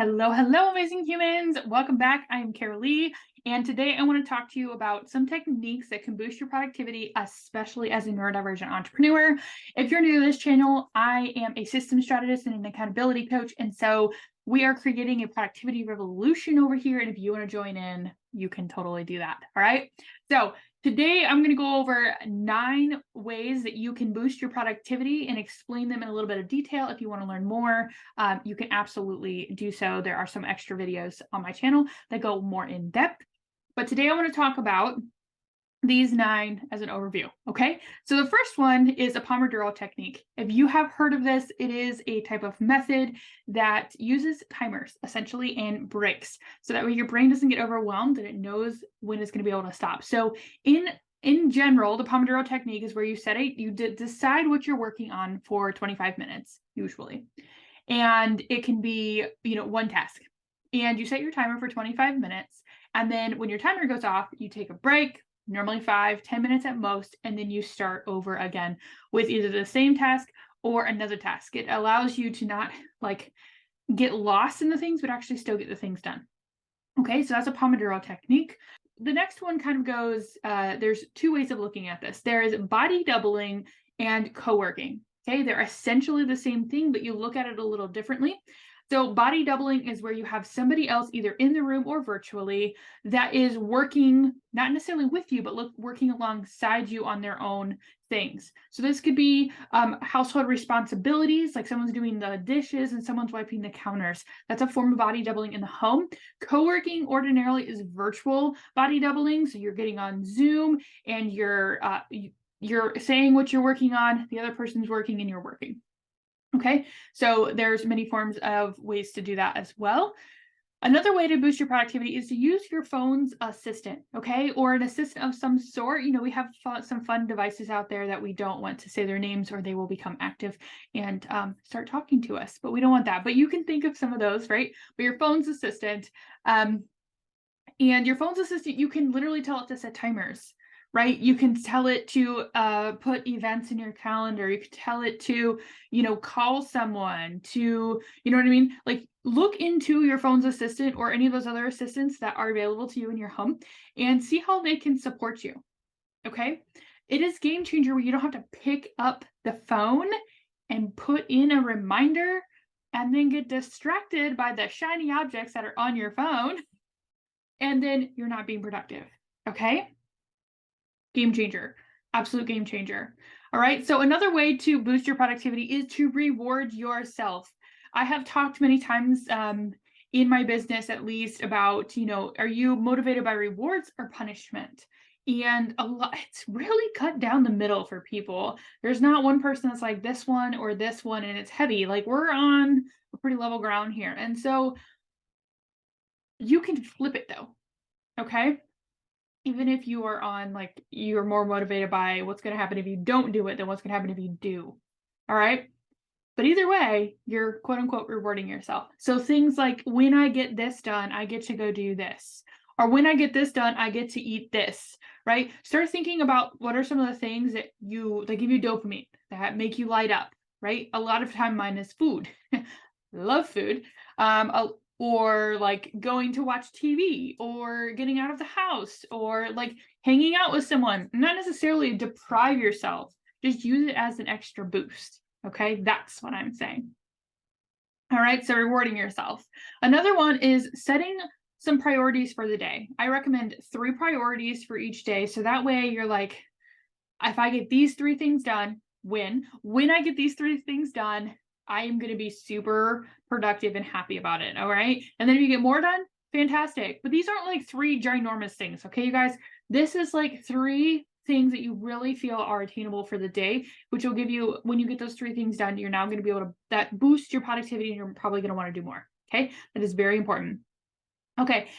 Hello, hello, amazing humans. Welcome back. I'm Karalee, and today I want to talk to you about some techniques that can boost your productivity, especially as a neurodivergent entrepreneur. If you're new to this channel, I am a systems strategist and an accountability coach, and so we are creating a productivity revolution over here. And if you want to join in, you can totally do that. All right. So today, I'm going to go over 9 ways that you can boost your productivity and explain them in a little bit of detail. If you want to learn more, you can absolutely do so. There are some extra videos on my channel that go more in depth. But today I want to talk about these 9 as an overview. Okay, so the first one is a Pomodoro technique. If you have heard of this, it is a type of method that uses timers essentially and breaks, so that way your brain doesn't get overwhelmed and it knows when it's going to be able to stop. So in general, the Pomodoro technique is where you decide what you're working on for 25 minutes usually, and it can be one task, and you set your timer for 25 minutes, and then when your timer goes off, you take a break, normally 5-10 minutes at most, and then you start over again with either the same task or another task. It allows you to not get lost in the things, but actually still get the things done. Okay, so that's a Pomodoro technique. The next one kind of goes, there's 2 ways of looking at this. There is body doubling and co-working. Okay, they're essentially the same thing, but you look at it a little differently. So body doubling is where you have somebody else either in the room or virtually that is working, not necessarily with you, but working alongside you on their own things. So this could be household responsibilities, like someone's doing the dishes and someone's wiping the counters. That's a form of body doubling in the home. Co-working ordinarily is virtual body doubling. So you're getting on Zoom and you're saying what you're working on, the other person's working and you're working. Okay, so there's many forms of ways to do that as well. Another way to boost your productivity is to use your phone's assistant, okay, or an assistant of some sort. We have some fun devices out there that we don't want to say their names or they will become active and start talking to us, but we don't want that. But you can think of some of those, right? But your phone's assistant, and your phone's assistant, you can literally tell it to set timers, right? You can tell it to put events in your calendar. You can tell it to, call someone, to, you know what I mean? Like, look into your phone's assistant or any of those other assistants that are available to you in your home and see how they can support you. Okay. It is game changer where you don't have to pick up the phone and put in a reminder and then get distracted by the shiny objects that are on your phone. And then you're not being productive. Okay. Game changer, absolute game changer. All right. So another way to boost your productivity is to reward yourself. I have talked many times in my business, at least, about, are you motivated by rewards or punishment? And it's really cut down the middle for people. There's not one person that's like this one or this one, and it's heavy. Like, we're on a pretty level ground here. And so you can flip it though. Okay. Even if you are on, you're more motivated by what's going to happen if you don't do it than what's going to happen if you do. All right. But either way, you're quote unquote rewarding yourself. So things like, when I get this done, I get to go do this. Or when I get this done, I get to eat this, right? Start thinking about what are some of the things that give you dopamine, that make you light up, right? A lot of time mine is food. Love food. Or going to watch TV or getting out of the house or hanging out with someone. Not necessarily deprive yourself, just use it as an extra boost. Okay, that's what I'm saying. All right, so rewarding yourself. Another one is setting some priorities for the day. I recommend 3 priorities for each day. So that way you're like, if I get these 3 things done, when I get these 3 things done, I am going to be super productive and happy about it. All right. And then if you get more done, fantastic. But these aren't 3 ginormous things. Okay, you guys, this is 3 things that you really feel are attainable for the day, which will give you, when you get those 3 things done, you're now going to be able to, that boost your productivity, and you're probably going to want to do more. Okay. That is very important. Okay.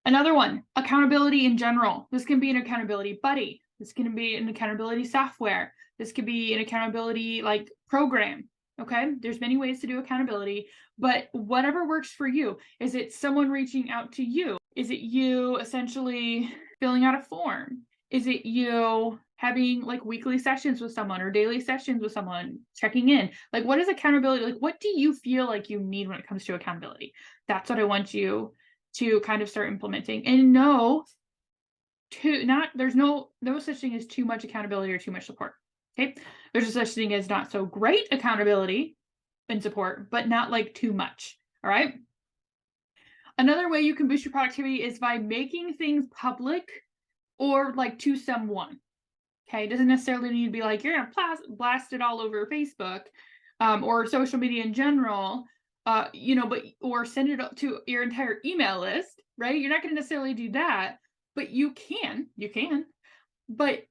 Another one, accountability in general. This can be an accountability buddy. This can be an accountability software. This could be an accountability program. Okay, there's many ways to do accountability, but whatever works for you. Is it someone reaching out to you? Is it you essentially filling out a form? Is it you having like weekly sessions with someone or daily sessions with someone, checking in. Like, what is accountability? Like, what do you feel like you need when it comes to accountability? That's what I want you to kind of start implementing. And there's no such thing as too much accountability or too much support. Okay. There's a such thing as not so great accountability and support, but not like too much. All right. Another way you can boost your productivity is by making things public or like to someone. Okay. It doesn't necessarily need to be like you're going to blast it all over Facebook or social media in general, or send it to your entire email list, right? You're not going to necessarily do that, but you can, but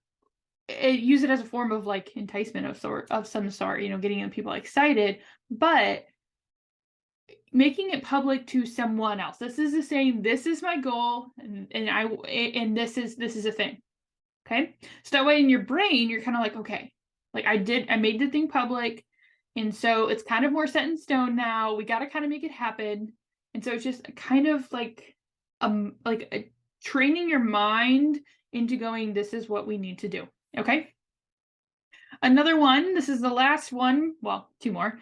use it as a form of like enticement of some sort, getting people excited, but making it public to someone else. This is the saying, this is my goal, and this is a thing. Okay. So that way in your brain, you're kind of like, okay, like I made the thing public. And so it's kind of more set in stone now. We got to kind of make it happen. And so it's just kind of like training your mind into going, this is what we need to do. Okay. Another one, this is the last one. Well, two more.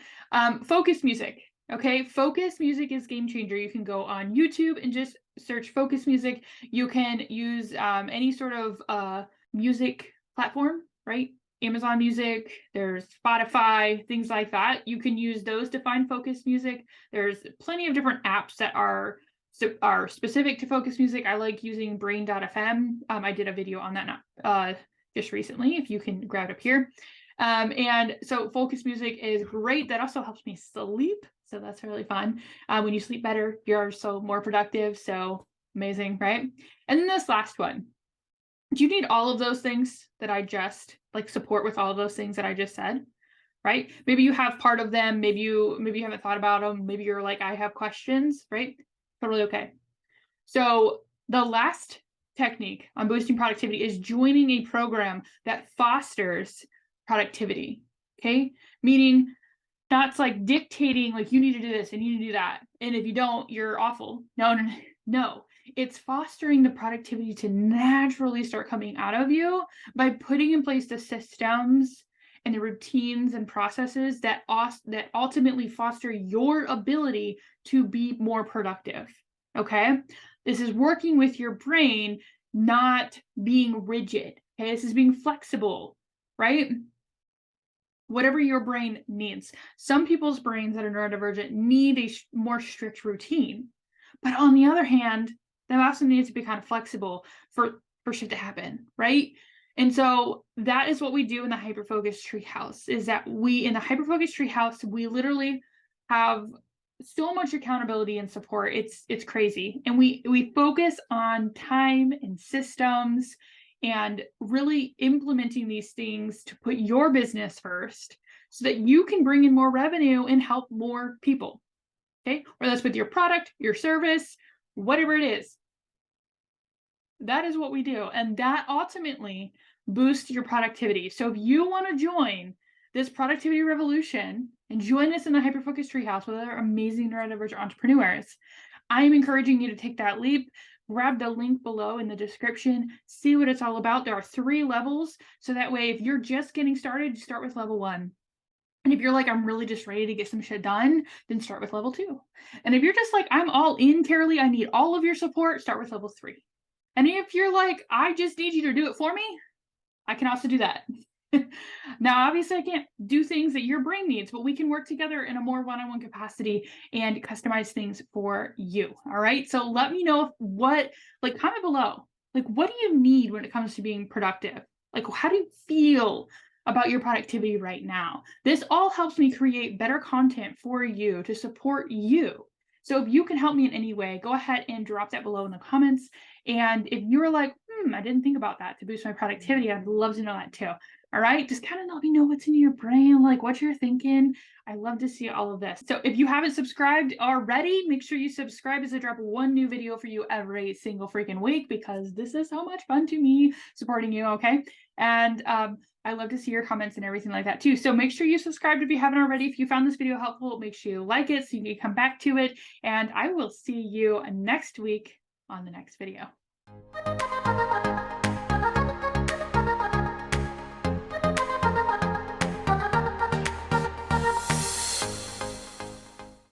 Focus music. Okay. Focus music is game changer. You can go on YouTube and just search focus music. You can use any sort of music platform, right? Amazon Music, there's Spotify, things like that. You can use those to find focus music. There's plenty of different apps that are specific to focus music. I like using brain.fm. I did a video on that just recently, if you can grab it up here. And so focus music is great. That also helps me sleep. So that's really fun. When you sleep better, you're so more productive. So amazing, right? And then this last one. Do you need all of those things that I just support with all of those things that I just said? Right? Maybe you have part of them. Maybe you haven't thought about them. Maybe you're like, I have questions, right? Totally okay. So the last technique on boosting productivity is joining a program that fosters productivity. Okay. Meaning that's like dictating, like you need to do this and you need to do that. And if you don't, you're awful. No. It's fostering the productivity to naturally start coming out of you by putting in place the systems and the routines and processes that ultimately foster your ability to be more productive. Okay. This is working with your brain, not being rigid. Okay. This is being flexible, right? Whatever your brain needs. Some people's brains that are neurodivergent need a more strict routine. But on the other hand, they also need to be kind of flexible for shit to happen, right? And so that is what we do in the Hyperfocus Treehouse, is that in the Hyperfocus Treehouse, we literally have so much accountability and support. It's crazy. And we focus on time and systems and really implementing these things to put your business first so that you can bring in more revenue and help more people. Okay. Whether that's with your product, your service, whatever it is. That is what we do. And that ultimately boosts your productivity. So if you want to join this productivity revolution and join us in the Hyperfocus Treehouse with other amazing neurodivergent entrepreneurs, I am encouraging you to take that leap. Grab the link below in the description, see what it's all about. There are 3 levels. So that way, if you're just getting started, start with level 1. And if you're like, I'm really just ready to get some shit done, then start with level 2. And if you're just like, I'm all in, Karalee, I need all of your support, start with level 3. And if you're like, I just need you to do it for me, I can also do that. Now, obviously, I can't do things that your brain needs, but we can work together in a more one-on-one capacity and customize things for you. All right. So let me know comment below. What do you need when it comes to being productive? How do you feel about your productivity right now? This all helps me create better content for you to support you. So if you can help me in any way, go ahead and drop that below in the comments. And if you're like, I didn't think about that to boost my productivity, I'd love to know that too. All right. Just kind of let me know what's in your brain, what you're thinking. I love to see all of this. So if you haven't subscribed already, make sure you subscribe as I drop one new video for you every single freaking week, because this is so much fun to me supporting you. Okay. And I love to see your comments and everything like that too. So make sure you subscribe if you haven't already. If you found this video helpful, make sure you like it so you can come back to it. And I will see you next week on the next video.